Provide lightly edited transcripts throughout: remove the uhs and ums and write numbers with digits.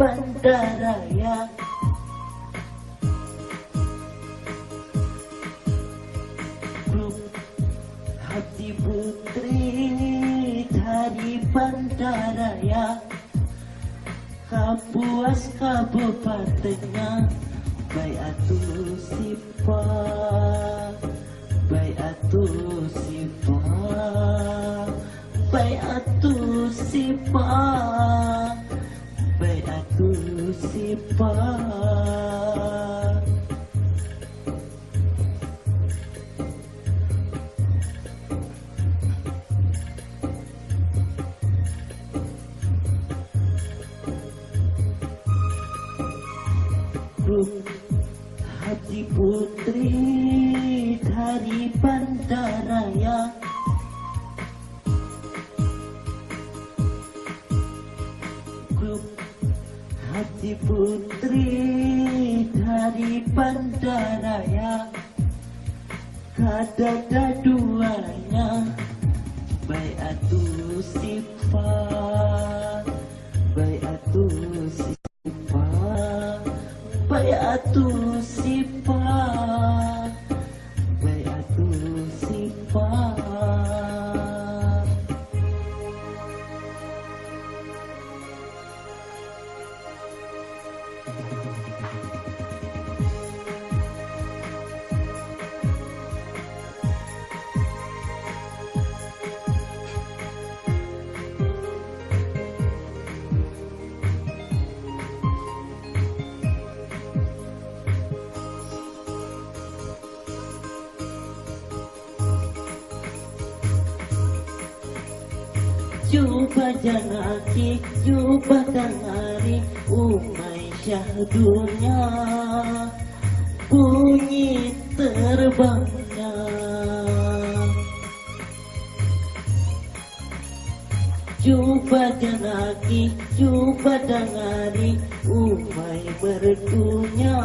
Bandaraya. Grup Hati Putri dari Bandaraya, Kapuas kabupatennya, Baiatul Sifa, Baiatul Sifa, Baiatul Sifa, Baiatul Sifa. Grup Hati Putri dari Bandaraya, Grup Hati Putri dari Bandaraya, kadada duanya, Baiatul Sifa, Baiatul Sifa, Baiatul Sifa, Baiatul Sifa. Coba janaki, coba dengari umai syahdunya, bunyi terbangnya. Coba janaki, coba dengari umai merdunya,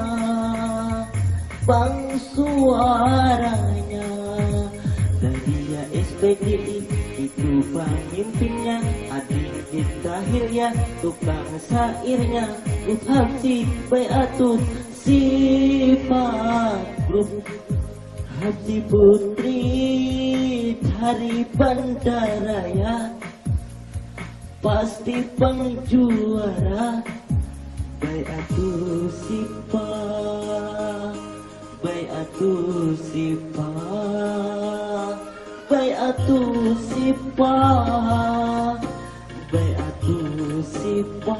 bang suaranya. Dari ya SPDI itu pemimpinnya, adik kita Hilya tukang syairnya, Grup Hati Baiatul Sifa. Grup Hati Putri dari Bandaraya, pasti pengjuara, Baiatul Sifa, Baiatul Sifa, Baiatul Sifa, Baiatul Sifa.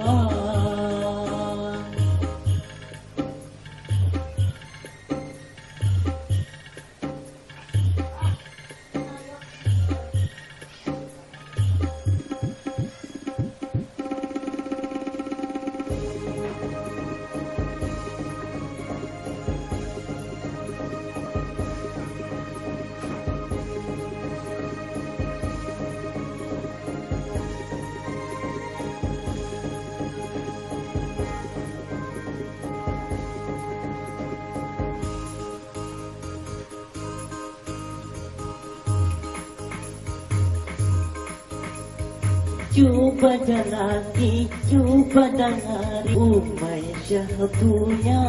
Coba jalani, coba dengari umai syahdunya,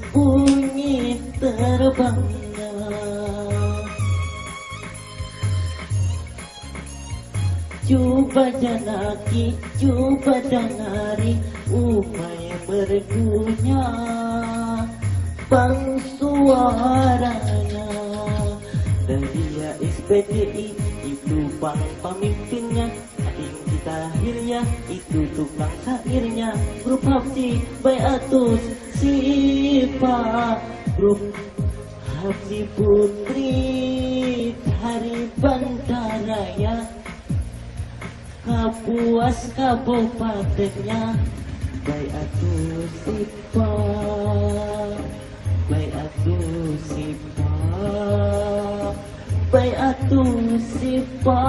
bunyi terbangnya. Coba jalani, coba dengari umai merdunya, bang suaranya. Dari ya SPDI itu bang pemimpinnya, adik kita Hilya itu tukang syairnya, Grup Hati Baiatul Sifa. Grup Hati Putri dari Bandaraya, Kapuas kabupatennya, Baiatul Sifa, Baiatul Sifa, Baiatul Sifa.